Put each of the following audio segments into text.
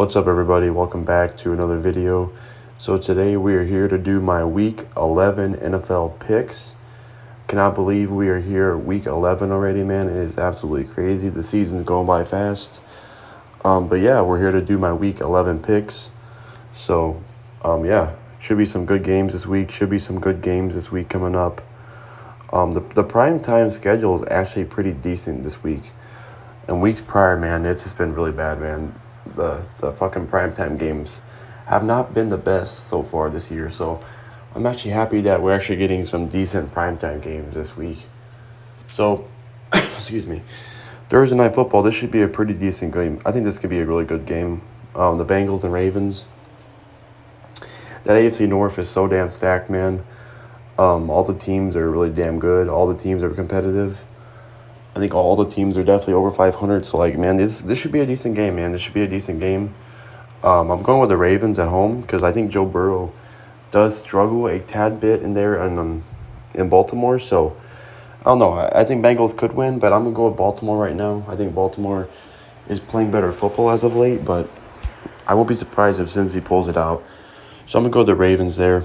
What's up, everybody? Welcome back to another video. So today we are here to do my Week 11 NFL picks. Cannot believe we are here at Week 11 already, man. It is absolutely crazy. The season's going by fast. But yeah, we're here to do my Week 11 picks. So, yeah, should be some good games this week. Should be some good games this week coming up. The prime time schedule is actually pretty decent this week. And weeks prior, man, it's just been really bad, man. The fucking primetime games have not been the best so far this year. So I'm actually happy that we're actually getting some decent primetime games this week. So, excuse me. Thursday Night Football, this should be a pretty decent game. I think this could be a really good game. The Bengals and Ravens. That AFC North is so damn stacked, man. All the teams are really damn good. All the teams are competitive. I think all the teams are definitely over 500. So, man, this should be a decent game, man. This should be a decent game. I'm going with the Ravens at home because I think Joe Burrow does struggle a tad bit in there in Baltimore. So, I don't know. I think Bengals could win, but I'm going to go with Baltimore right now. I think Baltimore is playing better football as of late, but I won't be surprised if Cincy pulls it out. So, I'm going to go with the Ravens there.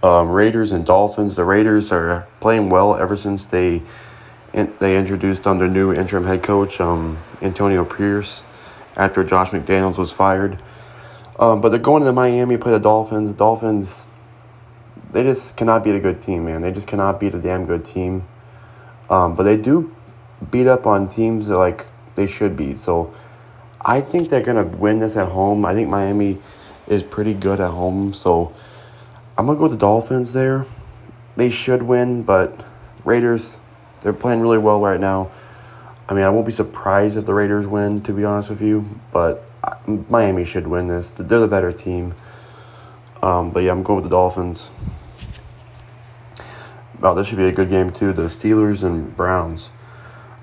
Raiders and Dolphins. The Raiders are playing well ever since they introduced their new interim head coach, Antonio Pierce, after Josh McDaniels was fired. But they're going to Miami to play the Dolphins. The Dolphins, they just cannot beat a good team, man. They just cannot beat a damn good team. But they do beat up on teams that, like, they should beat. So I think they're going to win this at home. I think Miami is pretty good at home. So I'm going to go with the Dolphins there. They should win, but Raiders, they're playing really well right now. I mean, I won't be surprised if the Raiders win, to be honest with you, but Miami should win this. They're the better team. But yeah, I'm going with the Dolphins. Oh, this should be a good game, too. The Steelers and Browns.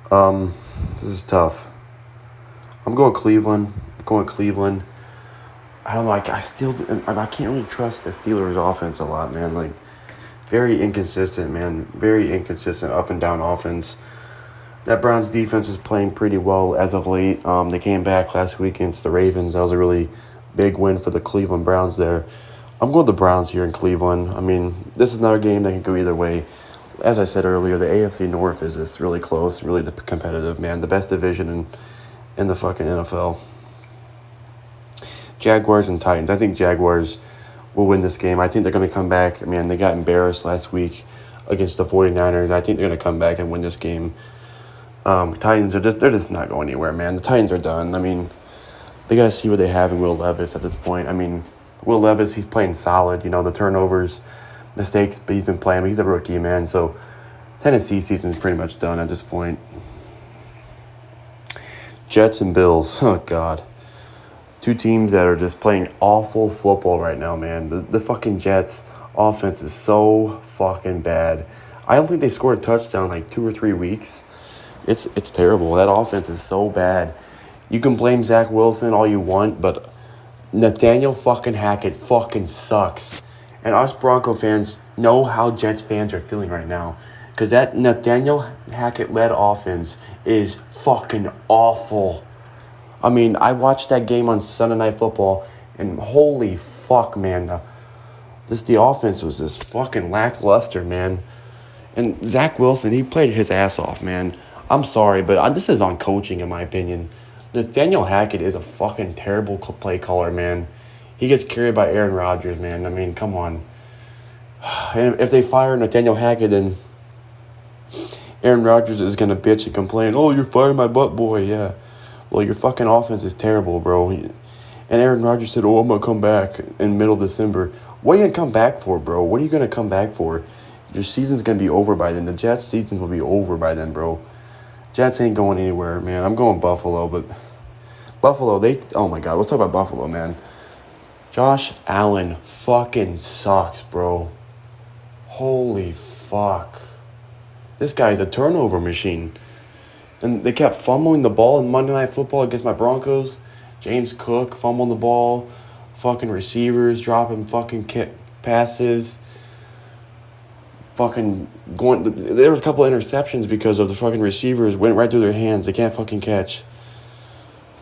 This is tough. I'm going Cleveland. I don't know. I can't really trust the Steelers' offense a lot, man. Like, very inconsistent, man. Very inconsistent up and down offense. That Browns defense is playing pretty well as of late. They came back last week against the Ravens. That was a really big win for the Cleveland Browns there. I'm going with the Browns here in Cleveland. I mean, this is another game that can go either way. As I said earlier, the AFC North is just really close, really competitive, man. The best division in the fucking NFL. Jaguars and Titans. I think Jaguars will win this game. I think they're going to come back. Man, they got embarrassed last week against the 49ers. I think they're going to come back and win this game. Titans they're just not going anywhere, man. The Titans are done. I mean, they got to see what they have in Will Levis at this point. I mean, Will Levis, he's playing solid. You know, the turnovers, mistakes, but he's been playing. But he's a rookie, man. So Tennessee season's pretty much done at this point. Jets and Bills. Oh, God. Two teams that are just playing awful football right now, man. The fucking Jets offense is so fucking bad. I don't think they scored a touchdown in like 2 or 3 weeks. It's terrible. That offense is so bad. You can blame Zach Wilson all you want, but Nathaniel fucking Hackett fucking sucks. And us Bronco fans know how Jets fans are feeling right now. Because that Nathaniel Hackett-led offense is fucking awful. I mean, I watched that game on Sunday Night Football, and holy fuck, man. The offense was just fucking lackluster, man. And Zach Wilson, he played his ass off, man. I'm sorry, but this is on coaching, in my opinion. Nathaniel Hackett is a fucking terrible play caller, man. He gets carried by Aaron Rodgers, man. I mean, come on. And if they fire Nathaniel Hackett, then Aaron Rodgers is going to bitch and complain, "Oh, you're firing my butt, boy." Yeah. Well, your fucking offense is terrible, bro. And Aaron Rodgers said, "Oh, I'm going to come back in middle of December." What are you going to come back for, bro? What are you going to come back for? Your season's going to be over by then. The Jets' season will be over by then, bro. Jets ain't going anywhere, man. I'm going Buffalo, but Buffalo, oh my God, let's talk about Buffalo, man. Josh Allen fucking sucks, bro. Holy fuck. This guy's a turnover machine. And they kept fumbling the ball in Monday Night Football against my Broncos. James Cook fumbling the ball. Fucking receivers dropping fucking passes. Fucking going. There was a couple of interceptions because of the fucking receivers went right through their hands. They can't fucking catch.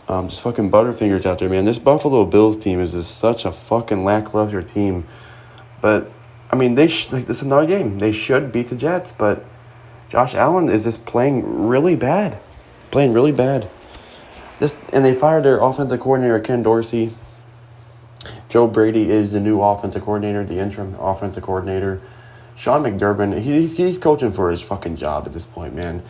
Just fucking Butterfingers out there, man. This Buffalo Bills team is just such a fucking lackluster team. But, I mean, this is another game. They should beat the Jets, but Josh Allen is just playing really bad. Playing really bad. And they fired their offensive coordinator, Ken Dorsey. Joe Brady is the new offensive coordinator, the interim offensive coordinator. Sean McDermott, he's coaching for his fucking job at this point, man.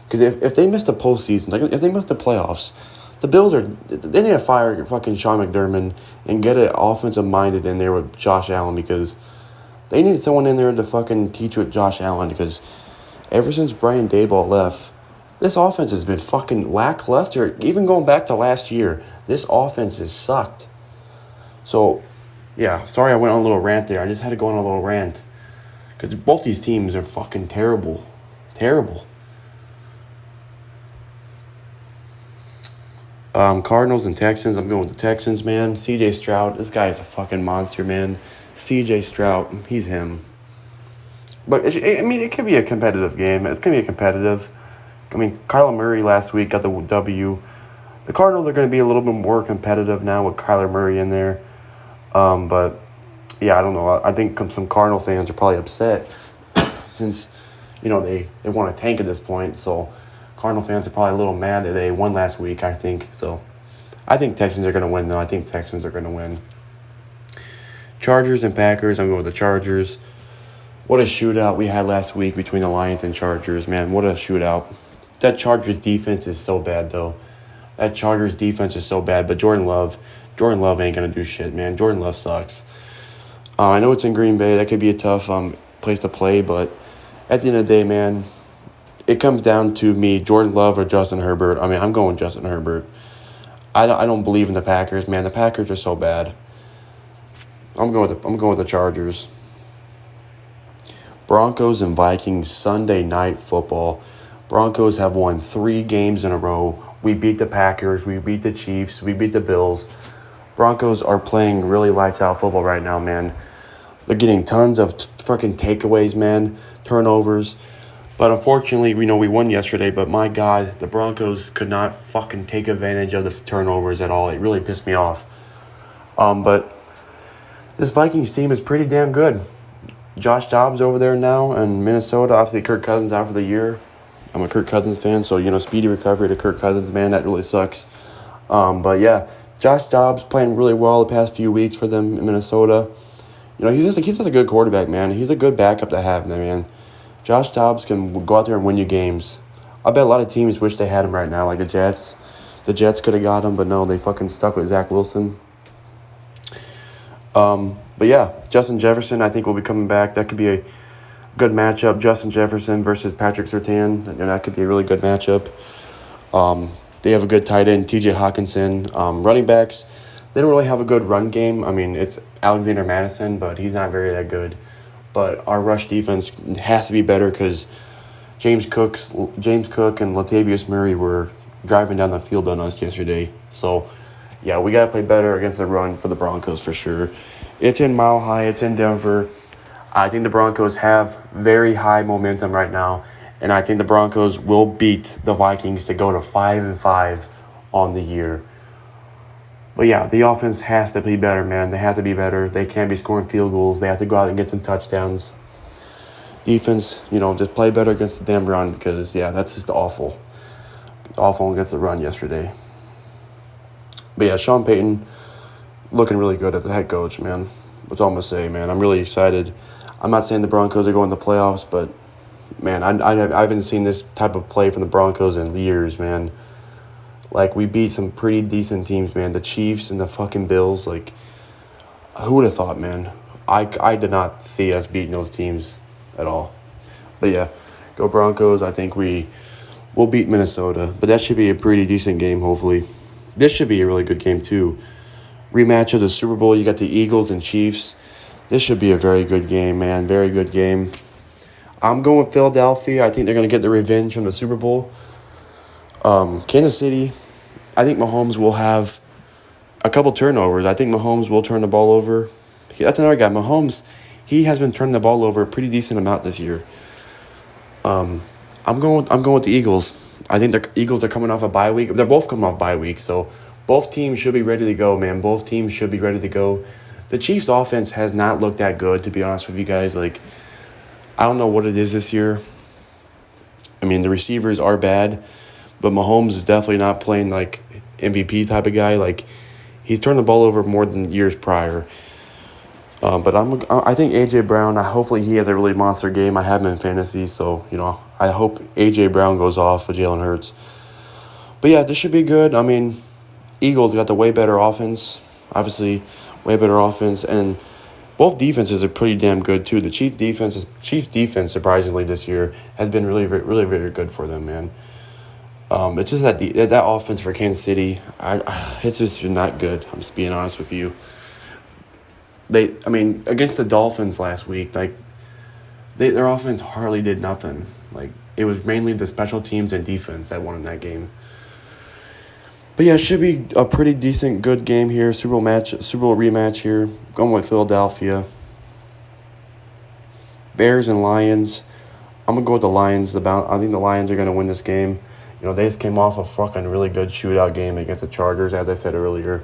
Because if they miss the postseason, like if they miss the playoffs, the Bills they need to fire fucking Sean McDermott and get an offensive minded in there with Josh Allen, because they need someone in there to fucking teach with Josh Allen, because ever since Brian Daboll left, this offense has been fucking lackluster. Even going back to last year, this offense has sucked. So, yeah, sorry I went on a little rant there. I just had to go on a little rant. Because both these teams are fucking terrible. Terrible. Cardinals and Texans. I'm going with the Texans, man. CJ Stroud. This guy is a fucking monster, man. CJ Stroud. He's him. But, it could be a competitive game. It's going to be competitive. I mean, Kyler Murray last week got the W. The Cardinals are going to be a little bit more competitive now with Kyler Murray in there. But, yeah, I don't know. I think some Cardinal fans are probably upset since, they want to tank at this point. So, Cardinal fans are probably a little mad that they won last week, I think. So, I think Texans are going to win, though. I think Texans are going to win. Chargers and Packers. I'm going with the Chargers. What a shootout we had last week between the Lions and Chargers, man. What a shootout. That Chargers defense is so bad, though. That Chargers defense is so bad. But Jordan Love ain't going to do shit, man. Jordan Love sucks. I know it's in Green Bay. That could be a tough place to play. But at the end of the day, man, it comes down to me, Jordan Love or Justin Herbert. I mean, I'm going Justin Herbert. I don't believe in the Packers, man. The Packers are so bad. I'm going with the Chargers. Broncos and Vikings Sunday Night Football. Broncos have won 3 games in a row. We beat the Packers. We beat the Chiefs. We beat the Bills. Broncos are playing really lights-out football right now, man. They're getting tons of fucking takeaways, man, turnovers. But unfortunately, we won yesterday, but my God, the Broncos could not fucking take advantage of the turnovers at all. It really pissed me off. But this Vikings team is pretty damn good. Josh Dobbs over there now in Minnesota. Obviously, Kirk Cousins out for the year. I'm a Kirk Cousins fan, so, speedy recovery to Kirk Cousins, man. That really sucks. But, yeah, Josh Dobbs playing really well the past few weeks for them in Minnesota. He's just a good quarterback, man. He's a good backup to have, man. Josh Dobbs can go out there and win you games. I bet a lot of teams wish they had him right now, like the Jets. The Jets could have got him, but no, they fucking stuck with Zach Wilson. But yeah, Justin Jefferson, I think, will be coming back. That could be a good matchup. Justin Jefferson versus Patrick Surtain. That could be a really good matchup. They have a good tight end, TJ Hawkinson. Running backs, they don't really have a good run game. I mean, it's Alexander Madison, but he's not very that good. But our rush defense has to be better because James Cook and Latavius Murray were driving down the field on us yesterday. So, yeah, we got to play better against the run for the Broncos for sure. It's in Mile High. It's in Denver. I think the Broncos have very high momentum right now, and I think the Broncos will beat the Vikings to go to 5-5 on the year. But yeah, the offense has to be better, man. They have to be better. They can't be scoring field goals. They have to go out and get some touchdowns. Defense, just play better against the damn run because, yeah, that's just awful. Awful against the run yesterday. But yeah, Sean Payton looking really good as the head coach, man. That's all I'm going to say, man. I'm really excited. I'm not saying the Broncos are going to the playoffs, but, man, I haven't seen this type of play from the Broncos in years, man. Like, we beat some pretty decent teams, man. The Chiefs and the fucking Bills, like, who would have thought, man? I did not see us beating those teams at all. But, yeah, go Broncos. I think we'll beat Minnesota. But that should be a pretty decent game, hopefully. This should be a really good game, too. Rematch of the Super Bowl. You got the Eagles and Chiefs. This should be a very good game, man. Very good game. I'm going with Philadelphia. I think they're going to get the revenge from the Super Bowl. Kansas City, I think Mahomes will have a couple turnovers. I think Mahomes will turn the ball over. That's another guy. Mahomes, he has been turning the ball over a pretty decent amount this year. I'm going with the Eagles. I think the Eagles are coming off a bye week. They're both coming off bye week, so both teams should be ready to go, man. Both teams should be ready to go. The Chiefs' offense has not looked that good, to be honest with you guys. Like, I don't know what it is this year. I mean, the receivers are bad, but Mahomes is definitely not playing like MVP type of guy. Like, he's turned the ball over more than years prior. But I think AJ Brown. Hopefully he has a really monster game. I have him in fantasy, so I hope AJ Brown goes off with Jalen Hurts. But yeah, this should be good. I mean, Eagles got the way better offense, obviously, way better offense, and both defenses are pretty damn good too. The Chiefs defense surprisingly this year has been really, really, very good for them, man. It's just that offense for Kansas City, it's just not good. I'm just being honest with you. Against the Dolphins last week, like their offense hardly did nothing. Like, it was mainly the special teams and defense that won in that game. But yeah, it should be a pretty decent, good game here. Super Bowl rematch here. Going with Philadelphia. Bears and Lions. I'm gonna go with the Lions. I think the Lions are gonna win this game. They just came off a fucking really good shootout game against the Chargers, as I said earlier.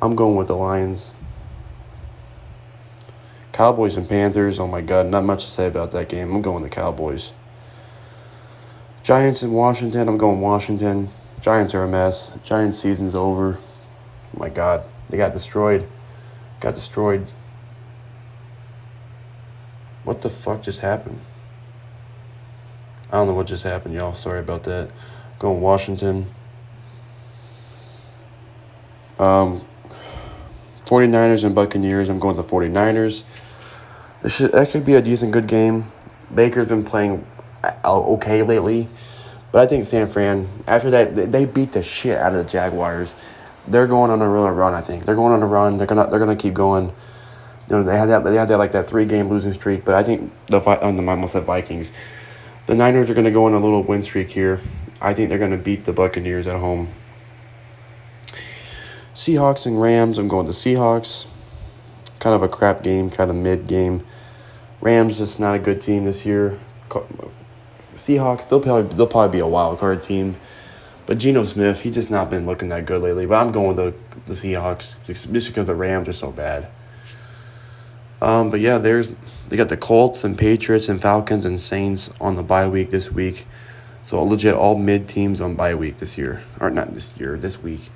I'm going with the Lions. Cowboys and Panthers. Oh my God, not much to say about that game. I'm going the Cowboys. Giants and Washington. I'm going Washington. Giants are a mess. Giants season's over. Oh my God, they got destroyed. What the fuck just happened? I don't know what just happened, y'all. Sorry about that. Going Washington. 49ers and Buccaneers. I'm going the 49ers. That could be a decent, good game. Baker's been playing okay lately. But I think San Fran, after that, they beat the shit out of the Jaguars. They're going on a real run, I think. They're going on a run. They're gonna keep going. They had that 3-game losing streak, but I think I almost said Vikings. The Niners are going to go on a little win streak here. I think they're going to beat the Buccaneers at home. Seahawks and Rams. I'm going to Seahawks. Kind of a crap game, kind of mid game. Rams just not a good team this year. Seahawks, they'll probably be a wild card team. But Geno Smith, he's just not been looking that good lately. But I'm going with the Seahawks just because the Rams are so bad. But yeah, they got the Colts and Patriots and Falcons and Saints on the bye week this week. So legit all mid teams on bye week this year. Or not this year, this week.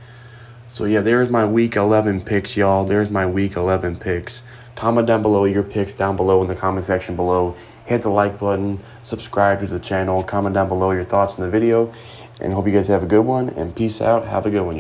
So yeah, there's my week 11 picks, y'all. There's my week 11 picks. Comment down below your picks down below in the comment section below. Hit the like button, subscribe to the channel, comment down below your thoughts on the video. And hope you guys have a good one, and peace out. Have a good one.